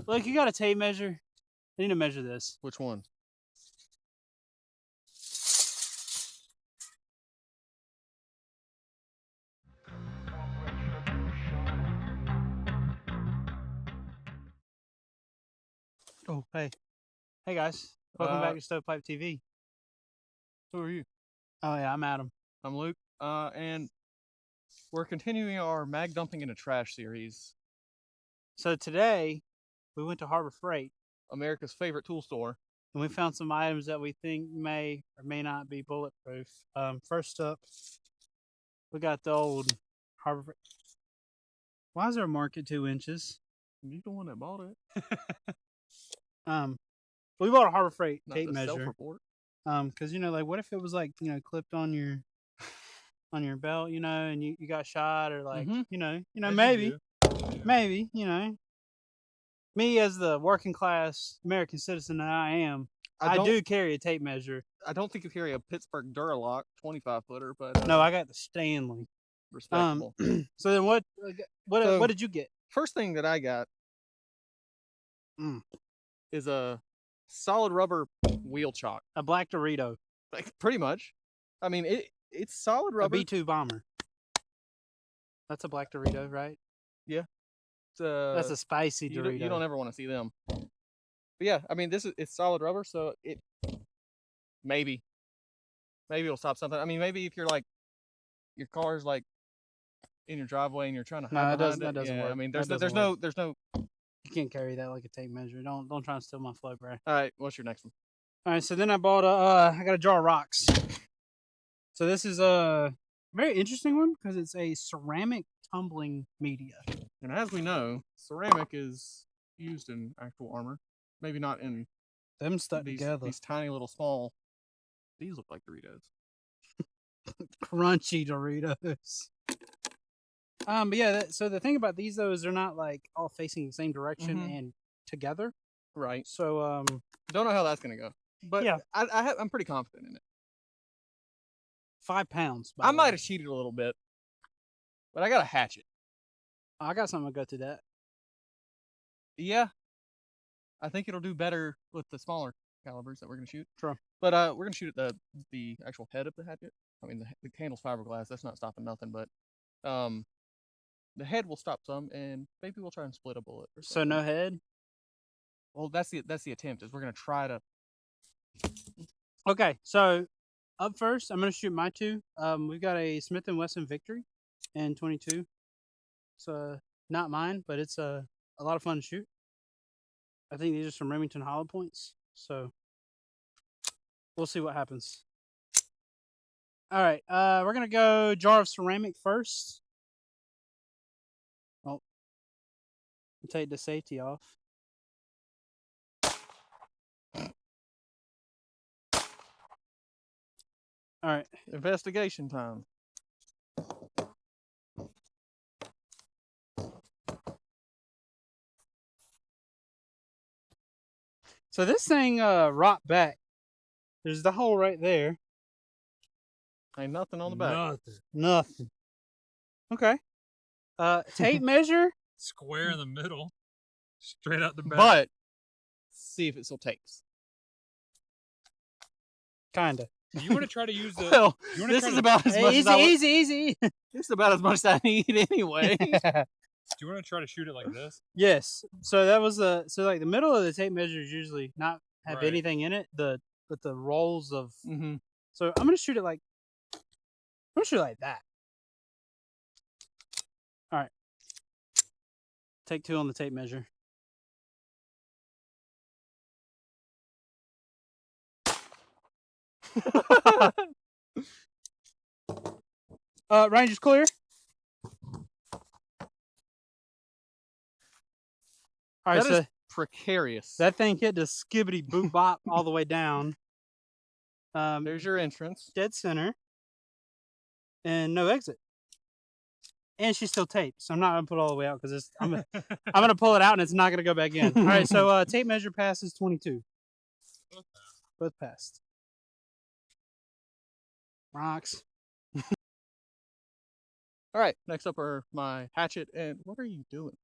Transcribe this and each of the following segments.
Look, you got a tape measure. I need to measure this. Which one? Oh, hey. Hey, guys. Welcome back to Stovepipe TV. Who are you? Oh, yeah, I'm Adam. I'm Luke. And we're continuing our mag dumping into trash series. So today, we went to Harbor Freight, America's favorite tool store. and we found some items that we think may or may not be bulletproof. First up, we got the old Harbor Freight. Why is there a mark at 2 inches? You're the one that bought it. We bought a Harbor Freight Not tape the measure. self-report. Because like, what if it was like, clipped on your belt, and you got shot, or like, maybe, me as the working class American citizen that I am, I do carry a tape measure. I don't think you carry a Pittsburgh Duralock 25-footer, but no, I got the Stanley. Respectable. So then what did you get? First thing that I got is a solid rubber wheel chock. A black Dorito. Like, pretty much. I mean, it's solid rubber. A B-2 bomber. That's a black Dorito, right? Yeah. That's a spicy Dorito. You don't ever want to see them. But yeah, I mean, it's solid rubber, so it maybe it'll stop something. I mean, maybe if you're like, your car's like in your driveway and you're trying to hide behind that doesn't work. I mean, there's no. You can't carry that like a tape measure. Don't try and steal my flow, bro. All right, what's your next one? All right, so then I bought I got a jar of rocks. So this is a very interesting one because it's a ceramic tumbling media. And as we know, ceramic is used in actual armor. Maybe not in them stuck together. These tiny little small. These look like Doritos. Crunchy Doritos. But yeah, so the thing about these though is they're not like all facing the same direction and together. Right. So don't know how that's gonna go. But yeah, I'm pretty confident in it. 5 pounds. I might have cheated a little bit, but I got a hatchet. I got something to go through that. Yeah, I think it'll do better with the smaller calibers that we're gonna shoot. True. But we're gonna shoot at the actual head of the hatchet. I mean, the handle's fiberglass. That's not stopping nothing. But the head will stop some, and maybe we'll try and split a bullet. So no head. Well, that's the attempt. Is we're gonna try to. Okay, so up first, I'm gonna shoot my two. We've got a Smith & Wesson Victory and 22. It's not mine, but it's a lot of fun to shoot. I think these are some Remington hollow points, so we'll see what happens. All right, we're gonna go jar of ceramic first. Oh, we'll take the safety off. All right, investigation time. So this thing rocked back. There's the hole right there. Ain't nothing on the back. Nothing. Okay. Tape measure. Square in the middle. Straight out the back. But see if it still takes. Kinda. You want to try to use the... Well, this is about as much as easy. This is about as much as I need anyway. Do you want to try to shoot it like this? Yes. So that was so like the middle of the tape measure is usually not have anything in it. But the rolls of. So I'm gonna shoot it like. I'm gonna shoot it like that. All right. Take 2 on the tape measure. Range is clear. All right, that is precarious. That thing hit the skibbity boop bop all the way down. There's your entrance. Dead center. And no exit. And she's still taped, so I'm not gonna put it all the way out because I'm gonna pull it out and it's not gonna go back in. All right, so tape measure passes 22. Both passed. Rocks. All right, next up are my hatchet. And what are you doing?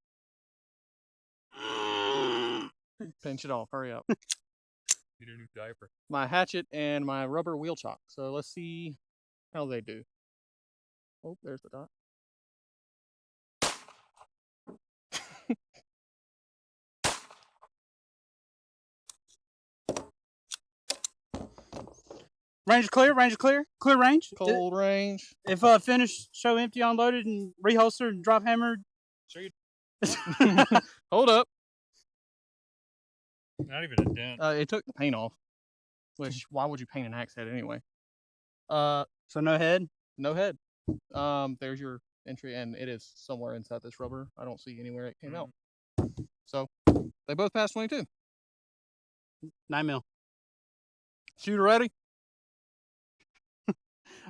Pinch it off. Hurry up. Need a new diaper. My hatchet and my rubber wheel chock. So let's see how they do. Oh, there's the dot. Range clear, range clear, clear range. Cold range. If finished, show empty, unloaded, and reholstered, and drop hammered. Show you. Hold up. Not even a dent. It took the paint off. Which, why would you paint an axe head anyway? So no head. No head. There's your entry, and it is somewhere inside this rubber. I don't see anywhere it came out. So they both passed 22. 9 mil. Shooter ready?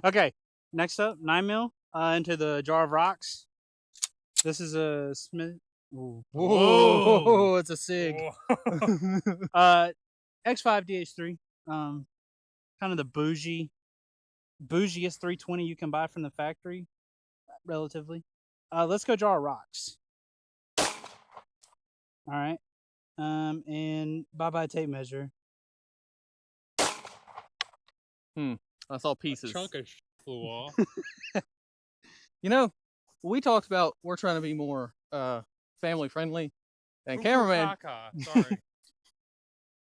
Okay. Next up, 9 mil into the jar of rocks. This is a Smith. Ooh. Whoa. It's a Sig. Whoa. X5 DH3. Kind of the bougiest 320 you can buy from the factory, relatively. Let's go jar of rocks. All right. And bye-bye tape measure. I saw pieces. A chunk of flew off. You know, we talked about we're trying to be more family friendly, and cameraman. Sorry.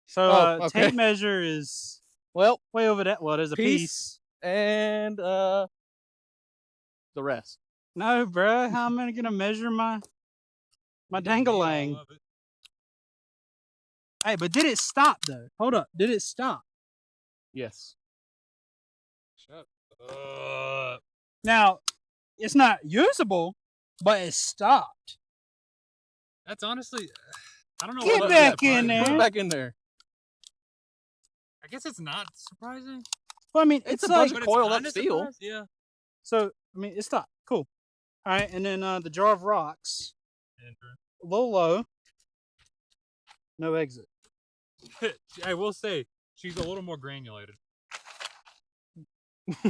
So okay. tape measure is Well, way over that. Well, there's a piece. and the rest. No, bruh. How am I gonna measure my dangalang? Hey, but did it stop though? Hold up. Did it stop? Yes. Shut up. Now, it's not usable, but it stopped. That's honestly, I don't know. Get what back that in surprising. Put there. it back in there. I guess it's not surprising. Well, I mean, It's it's a like bunch But of it's coiled up kinda steel. surprising. Yeah. so. I mean, it stopped. Cool. All right, and then the jar of rocks, Enter. a little low. No exit. I will say she's a little more granulated.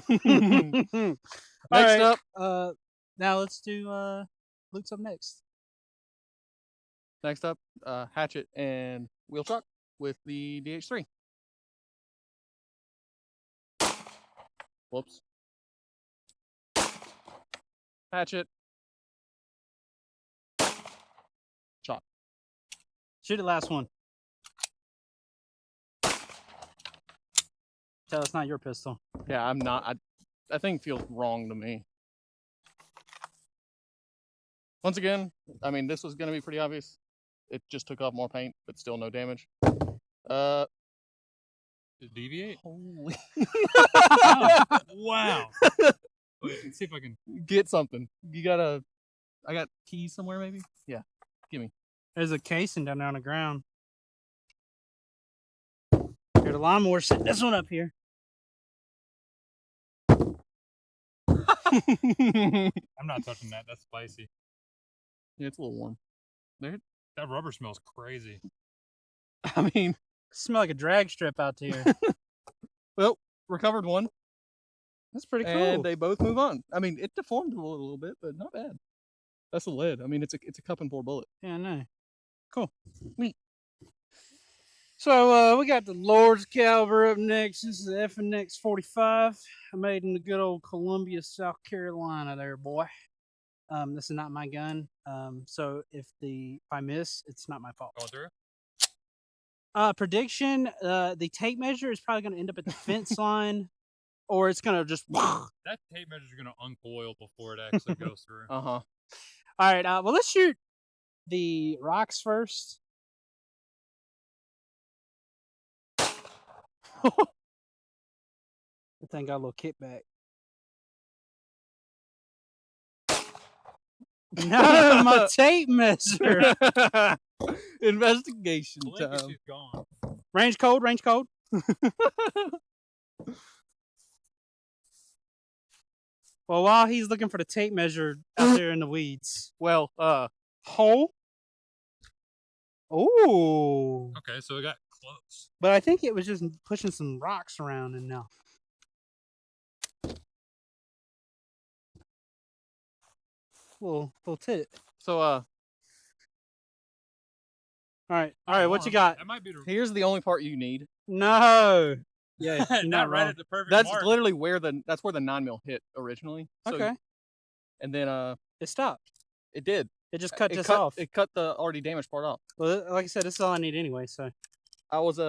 Next Alright, up. now let's do Luke's up next. Next up, hatchet and wheel truck with the DH3. Whoops. Hatchet. Chop. Shoot the last one. Tell it's not your pistol. Yeah, I'm not. That thing feels wrong to me. Once again, I mean, this was going to be pretty obvious. It just took off more paint, but still no damage. Did it deviate? Holy. Wow. Wait, let's see if I can. Get something. You gotta. I got keys somewhere, maybe? Yeah. There's a casing down there on the ground. Here, the lawnmower. Set this one up here. I'm not touching that. That's spicy. Yeah, it's a little warm. That rubber smells crazy. I mean, Smell like a drag strip out here. well, recovered one, That's pretty cool. and they both move on. I mean, it deformed a little bit, but not bad. That's the lead. I mean, it's a cup and bore bullet. Yeah, I know. Cool. Neat. So we got the Lord's Caliber up next. This is the FNX 45. Made in the good old Columbia, South Carolina there, boy. This is not my gun. So if I miss, it's not my fault. Going through? Prediction, the tape measure is probably going to end up at the fence line, or it's going to just... All That tape measure is going to uncoil before it actually goes through. Uh-huh. right, well, let's shoot the rocks first. I think got a little kickback. No, my tape measure. Investigation Blink and time. she's gone. Range code, range code. Well, while he's looking for the tape measure out there in the weeds. Well, Hole. Ooh. Okay, so we got close. But I think it was just pushing some rocks around and now. Little tip. so All right. What you got? That might be the Here's the only part you need. No. Yeah, you're not right wrong. at the perfect That's mark. literally where the 9mm hit originally. So, Okay. and then It stopped. it did. It just cut It this cut, off. It cut the already damaged part off. Well, like I said, this is all I need anyway. So I was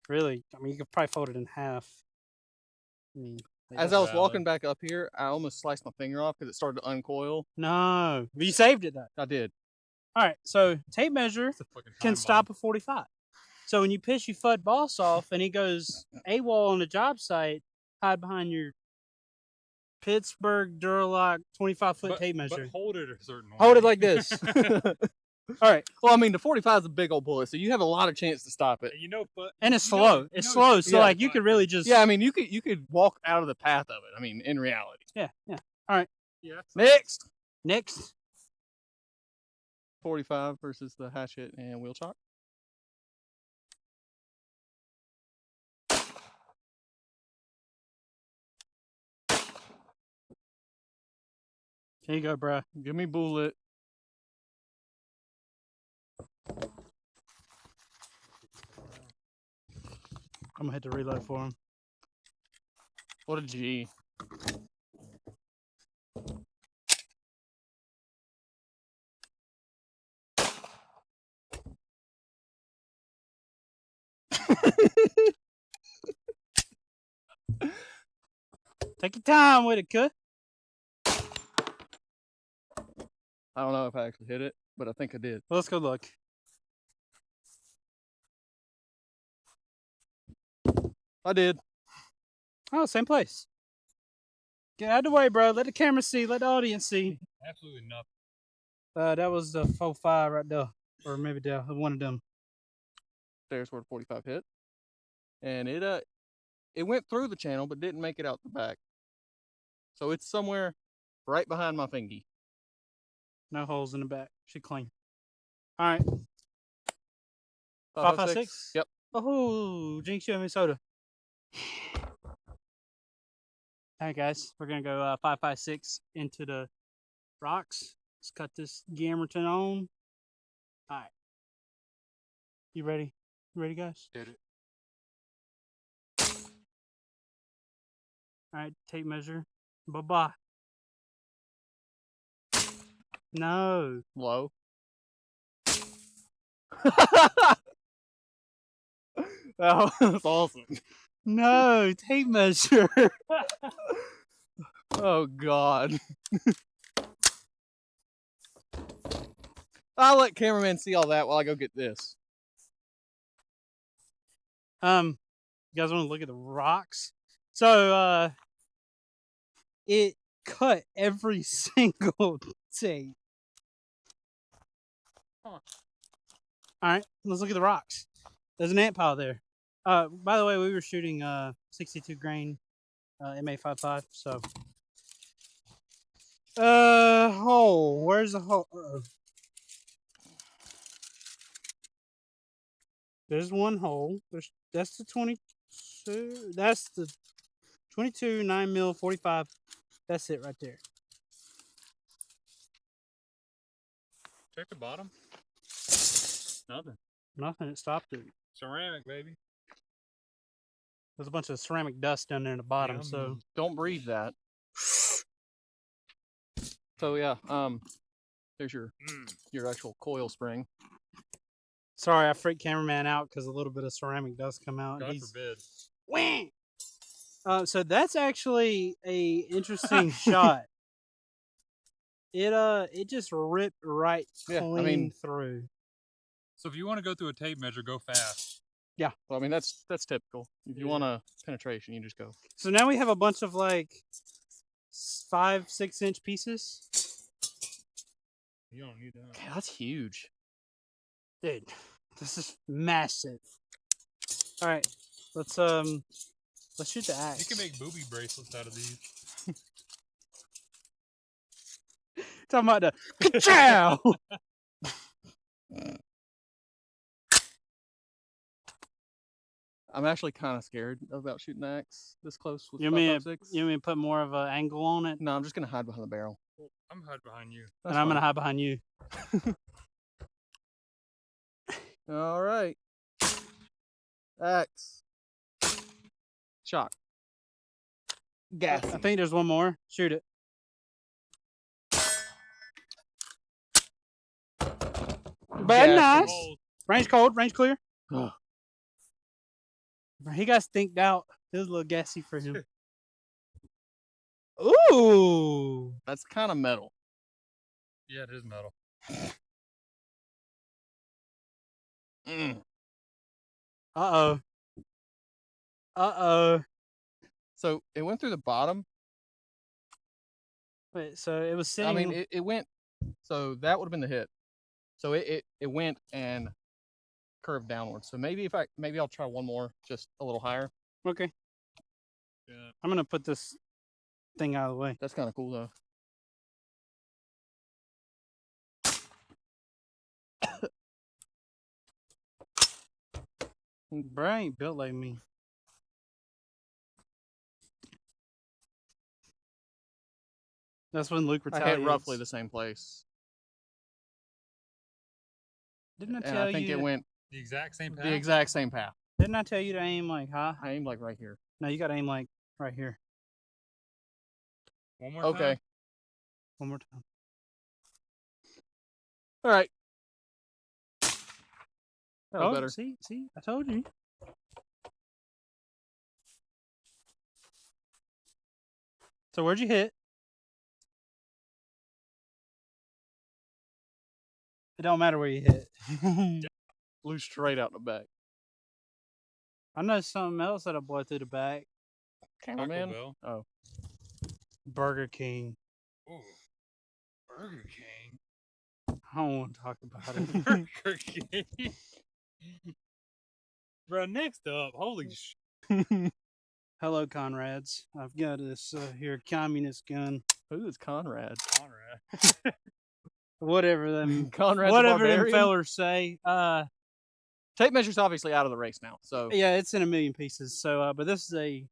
really, I mean, you could probably fold it in half. I mean, like as that's- I was valid. walking back up here, I almost sliced my finger off because it started to uncoil. No, but you saved it though. I did. All right, so tape measure It's a fucking can time stop a 45. So when you piss your FUD boss off and he goes AWOL on the job site, hide behind your Pittsburgh Duralock 25-foot bomb. tape measure. But hold it a certain way. Hold it like this. All right, Well, I mean, the 45 is a big old bullet, so you have a lot of chance to stop it. You know, but and it's you know- slow. you It's know slow, so yeah. like you could really just Yeah, I mean, you could walk out of the path of it. I mean, in reality. yeah. Yeah. Next, Next, 45 versus the hatchet and wheel chock. here you go, bruh. Give me bullet. I'm gonna hit the reload for him. What a G. Take your time with it, cuh. I don't know if I actually hit it, but I think I did. Well, let's go look. I did. Oh, same place. Get out of the way, bro. Let the camera see. Let the audience see. Absolutely nothing. That was the 4-5 right there, or maybe there, one of them. There's where the 45 hit, and it went through the channel but didn't make it out the back. So it's somewhere right behind my fingy. No holes in the back. She clean. All right. 5.56? 5.56? Yep. Oh, Jinx, you and me soda. All right, guys. We're going to go 5.56 into the rocks. Let's cut this Gamerton on. All right. You ready? You ready, guys? Did it. All right. Tape measure. Bye-bye. No. Low. That was awesome. No. Tape measure. Oh, God. I'll let cameraman see all that while I go get this. You guys want to look at the rocks? So, it cut every single tape. Huh. All right, let's look at the rocks. There's an ant pile there. By the way, we were shooting 62 grain MA55. So, hole. Where's the hole? There's one hole. That's the 22. That's the 22 9mm 45. That's it right there. Check the bottom. Nothing. Nothing. It stopped it. Ceramic, baby. There's a bunch of ceramic dust down there in the bottom. So Yum. Don't breathe that. So yeah, there's your actual coil spring. sorry, I freaked cameraman out because a little bit of ceramic dust come out. God He's forbid. Wham! So that's actually a interesting shot. It just ripped right Yeah, I clean mean- through. So if you want to go through a tape measure, go fast. Well, I mean that's typical. If you Yeah. want a penetration, you just go. So now we have a bunch of like 5-6 inch pieces. You don't need that. Okay, that's huge. Dude, this is massive. All right, let's shoot the axe. You can make booby bracelets out of these. Talking about the ka-chow! I'm actually kind of scared about shooting the axe this close with You mean 5.56. you mean put more of an angle on it, No, I'm just gonna hide behind the barrel. Well, I'm hiding behind you. That's and I'm gonna fine. hide behind you. All right. X. Shock. Gas. I think there's one more. Shoot it. But nice. Cold. Range cold, range clear. Ugh. He got stinked out. It was a little gassy for him. Ooh. That's kind of metal. Yeah, it is metal. Mm. Uh-oh. Uh-oh. So it went through the bottom. Wait, so it was sitting... I mean, it went. So that would have been the hit. So it went and curved downward. So maybe maybe I'll try one more, just a little higher. Okay. Yeah. I'm going to put this thing out of the way. That's kind of cool though. Bro ain't built like me. That's when Luke I retaliates. hit roughly the same place. Didn't I And tell I think you? it went The exact same path. the exact same path. Didn't I tell you to aim like high? I aimed like right here. No, you got to aim like right here. One more Okay. time. One more time. All right. That was Oh, better. see, I told you. So where'd you hit? It don't matter where you hit. Flew straight out the back. I know something else that'll blow through the back. Taco Cameraman. Bell. Oh, Burger King. Ooh. Burger King. I don't want to talk about it. Burger King. Bro, next up, holy sh! Hello, Conrads. I've got this here communist gun. who is Conrad? Conrad. Whatever them, Conrad. whatever the them Barbarian? fellers say. Tape measure's obviously out of the race now. So Yeah, it's in a million pieces. So, but this is a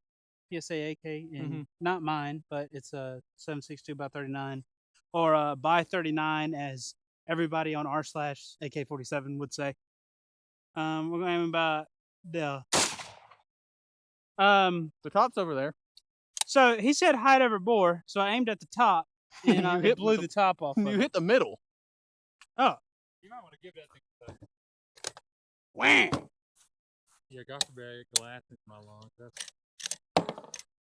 PSA AK, and Mhm. not mine, but it's a 7.62 by 39, or by 39, as everybody on r/AK47 would say. We're going to aim about the. the top's over there. So he said height over bore, so I aimed at the top, and You it hit blew the- the top off. Of You it. hit the middle. You might want to give that thing a second. Wham! Yeah, Gopher Bear glass into my lungs. That's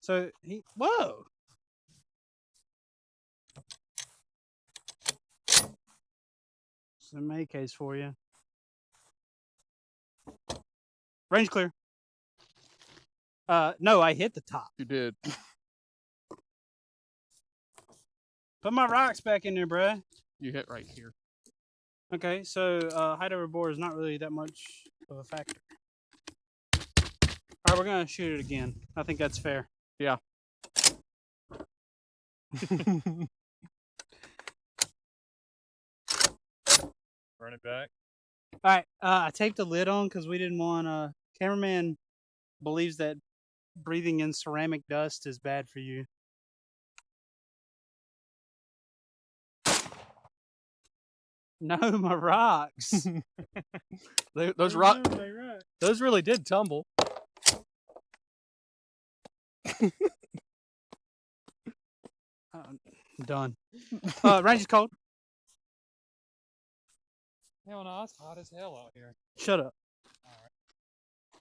So he, whoa! Some AKs for you. Range clear. No, I hit the top. You did. Put my rocks back in there, bruh. You hit right here. Okay, so height over bore is not really that much of a factor. All right, we're gonna shoot it again. I think that's fair. Yeah. run it back. All right, I taped the lid on because we didn't want. Cameraman believes that breathing in ceramic dust is bad for you. No, my rocks. Those those really did tumble. Done. Range is cold. Hell no, it's hot as hell out here. Shut up. Alright.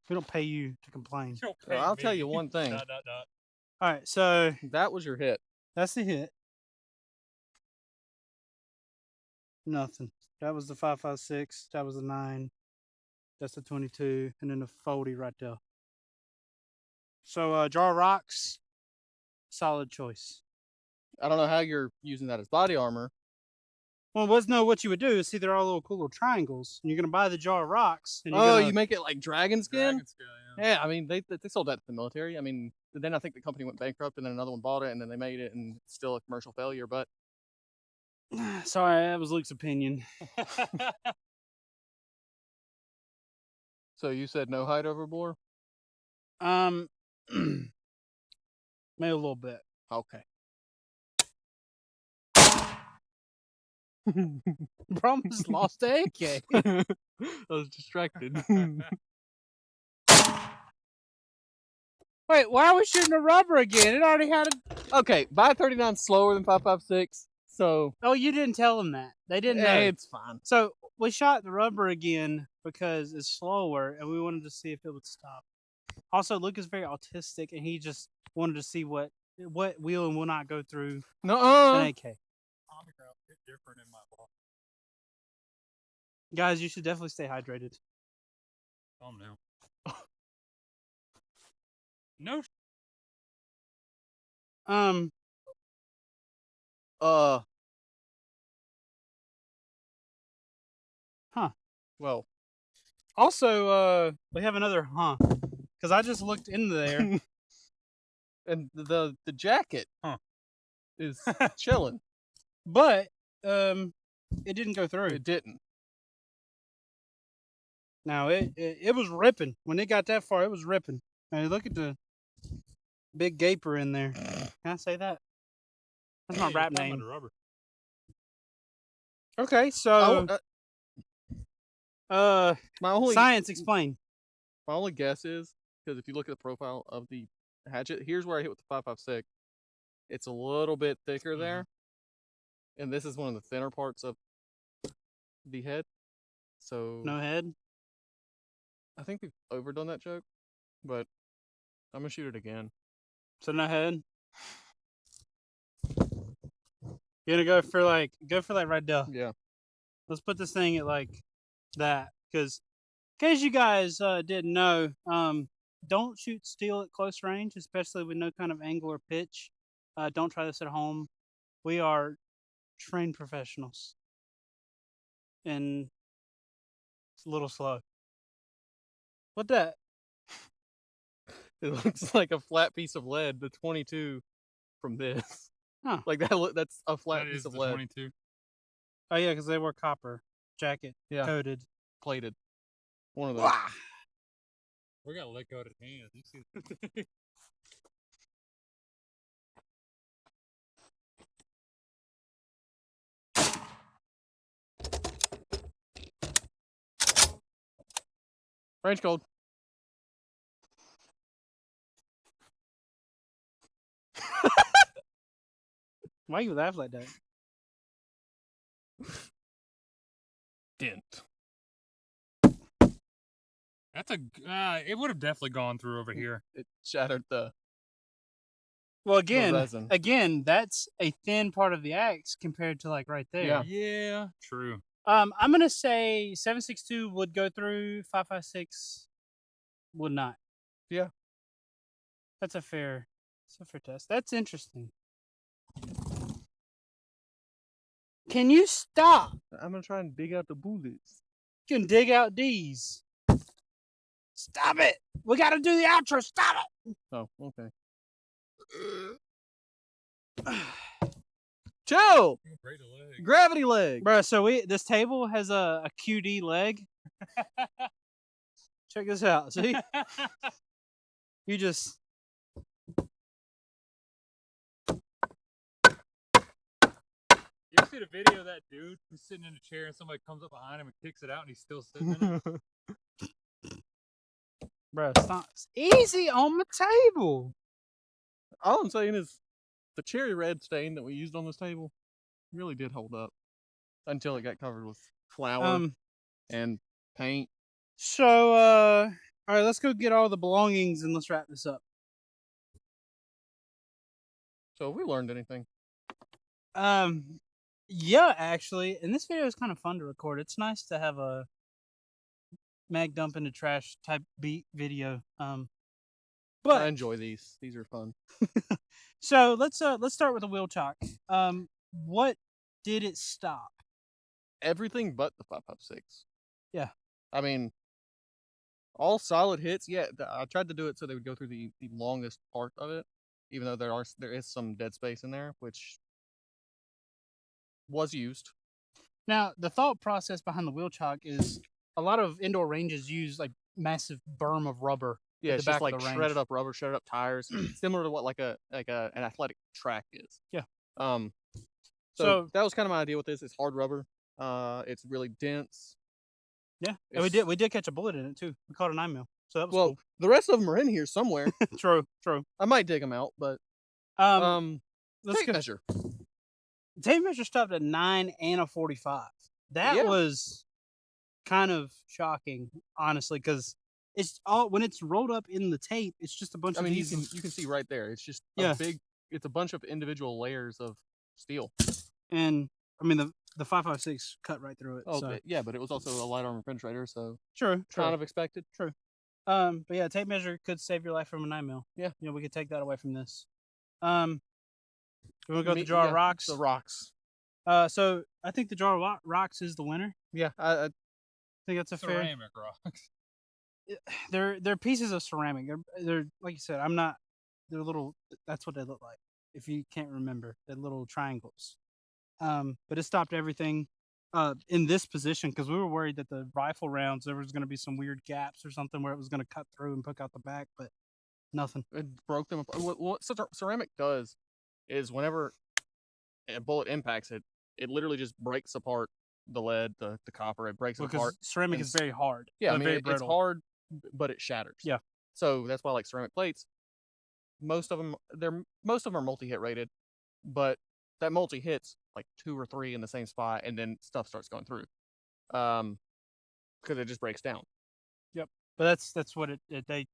We don't pay you to complain. Don't Well, pay I'll tell me. you one thing. Dot, dot, dot. All right, so That was your hit. that's the hit. Nothing. That was the 5.56. That was the 9. That's the 22, and then the 40 right there. So jar of rocks, solid choice. I don't know how you're using that as body armor. Well, what you would do is see they're all little cool little triangles, and you're gonna buy the jar of rocks. And you're Oh, gonna, you make it like dragon skin? Dragon scale, yeah. Yeah, I mean they sold that to the military. I mean, then I think the company went bankrupt, and then another one bought it, and then they made it, and it's still a commercial failure. But Sorry, that was Luke's opinion. so you said no height over bore? Maybe a little bit. Okay. Bro almost lost the AK. I was distracted. Wait, why are we shooting the rubber again? It already had a. Okay, 539 slower than 556, so Oh, you didn't tell them that. They didn't know. it's fine. So we shot the rubber again because it's slower, and we wanted to see if it would stop. Also, Luke is very autistic, and he just wanted to see what will and will not go through No, an AK. Tommy Brown hit different in my ball. Guys, you should definitely stay hydrated. Calm down. No. Huh. Well, Also, we have another because I just looked into there. and the jacket is chilling. But it didn't go through. It didn't. Now it was ripping when it got that far. It was ripping. Hey, look at the big gaper in there. Can I say that? That's my rap name. Rubber. Okay, so my only science explain. My only guess is because if you look at the profile of the hatchet, here's where I hit with the 556. It's a little bit thicker there, and this is one of the thinner parts of the head. So No head. I think we've overdone that joke, but I'm gonna shoot it again. So no head. You're gonna go for like right there. Yeah. Let's put this thing at like that, because in case you guys didn't know, don't shoot steel at close range, especially with no kind of angle or pitch. Don't try this at home. We are trained professionals, and it's a little slow. What that? It looks like a flat piece of lead. The 22 from this, like that. That's a flat piece of lead. 22. Oh yeah, because they were copper jacket coated, plated. One of those. We got lick out of hands. You see? Range cold. Why you laugh like that? Dent. That's a. It would have definitely gone through over here. It shattered the. Well, resin. again, that's a thin part of the axe compared to like right there. Yeah. Yeah. True. I'm gonna say 7.62 would go through, 5.56 would not. Yeah. That's a fair test. That's interesting. Can you stop? I'm gonna try and dig out the bullets. You can dig out these. Stop it! We gotta do the outro. Stop it! Oh, okay. Chill. Break the leg. Gravity leg. Bro, so this table has a QD leg. Check this out. See? You just. You ever see the video of that dude who's sitting in a chair and somebody comes up behind him and kicks it out and he's still sitting in it? Bro, stop. Easy on the table. All I'm saying is the cherry red stain that we used on this table really did hold up until it got covered with flour and paint. So, all right, let's go get all the belongings and let's wrap this up. So have we learned anything? Yeah, actually, and this video is kind of fun to record. It's nice to have a mag dump in the trash type beat video. But I enjoy these. These are fun. So let's start with the wheel chock. What did it stop? Everything but the 5.56. Yeah. I mean, all solid hits. Yeah, I tried to do it so they would go through the longest part of it, even though there is some dead space in there, which was used. Now, the thought process behind the wheel chock is a lot of indoor ranges use like massive berm of rubber. Yeah, it's the just back of like the range. shredded up rubber, shredded up tires, similar to what like an athletic track is. Yeah. So that was kind of my idea with this. It's hard rubber. It's really dense. Yeah, and we did catch a bullet in it too. We caught a 9mm, so that was Well, the rest of them are in here somewhere. cool. True. I might dig them out, but Let's tape go. measure. Tape measure stopped at 9 and a 45. That Yeah. was kind of shocking, honestly, because it's all when it's rolled up in the tape. It's just a bunch I of mean, these. you can see right there. It's just Yeah. it's a bunch of individual layers of steel. And I mean the 5.56 cut right through it. Oh, so. yeah, but it was also a light armor penetrator, so True. kind of expected. But yeah, tape measure could save your life from a 9mm. Yeah. You know, we could take that away from this. We want to go with the jar of rocks. The rocks. So I think the jar of rocks is the winner. Yeah, I think that's a fair. Ceramic rocks. They're pieces of ceramic. They're like you said. They're little. That's what they look like. If you can't remember, they're little triangles. But it stopped everything. In this position because we were worried that the rifle rounds there was going to be some weird gaps or something where it was going to cut through and poke out the back, but nothing. It broke them apart. What ceramic does is whenever a bullet impacts it, it literally just breaks apart the lead, the copper. It breaks it apart. Ceramic is very hard. Yeah, I mean very it's hard, but it shatters. Yeah. So that's why like ceramic plates, most of them are multi-hit rated, but that multi hits like 2 or 3 in the same spot, and then stuff starts going through, because it just breaks down. Yep. But that's what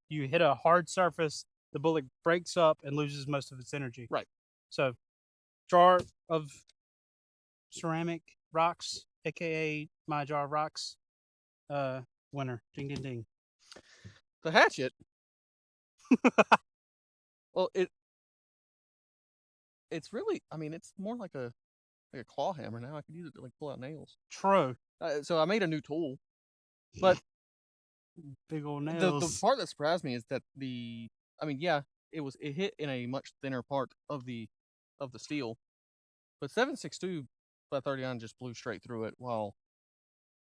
you hit a hard surface, the bullet breaks up and loses most of its energy. Right. So, jar of ceramic rocks, aka my jar of rocks, winner. Ding ding ding. The hatchet. Well, it's really, I mean, it's more like a claw hammer now. I could use it to like pull out nails. True. So I made a new tool, but big old nails. The part that surprised me is that it hit in a much thinner part of the steel, but 7.62 by 39 just blew straight through it, while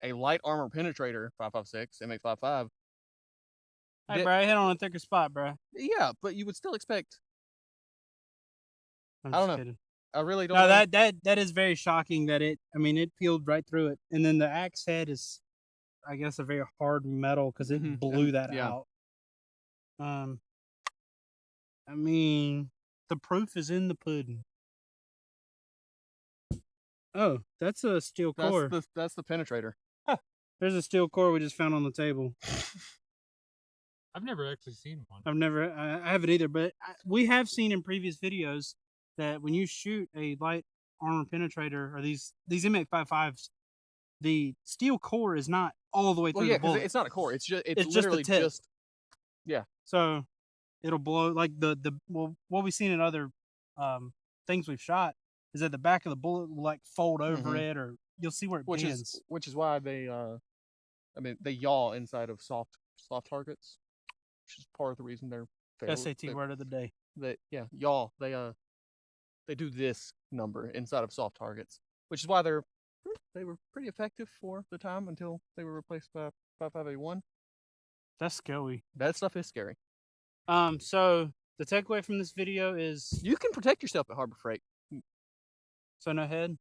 a light armor penetrator 5.56 M855. Hey, bro, I hit on a thicker spot, bro. Yeah, but you would still expect. I don't know. Kidding. I really don't. No, that is very shocking. That it peeled right through it, and then the axe head is, I guess, a very hard metal because it blew that out. I mean, the proof is in the pudding. Oh, that's a steel core. That's the penetrator. There's a steel core we just found on the table. I've never actually seen one. I haven't either, but we have seen in previous videos that when you shoot a light armor penetrator or these M855s, the steel core is not all the way through the bullet. It's not a core. It's just literally the tip. just. Yeah. So it'll blow like what we've seen in other things we've shot is that the back of the bullet will like fold over it, or you'll see where it bends. Which is why they they yaw inside of soft targets, which is part of the reason they're SAT word of the day. Yaw. They do this number inside of soft targets, which is why they were pretty effective for the time until they were replaced by 5.5A1. That's scary. That stuff is scary. So the takeaway from this video is you can protect yourself at Harbor Freight. So no head.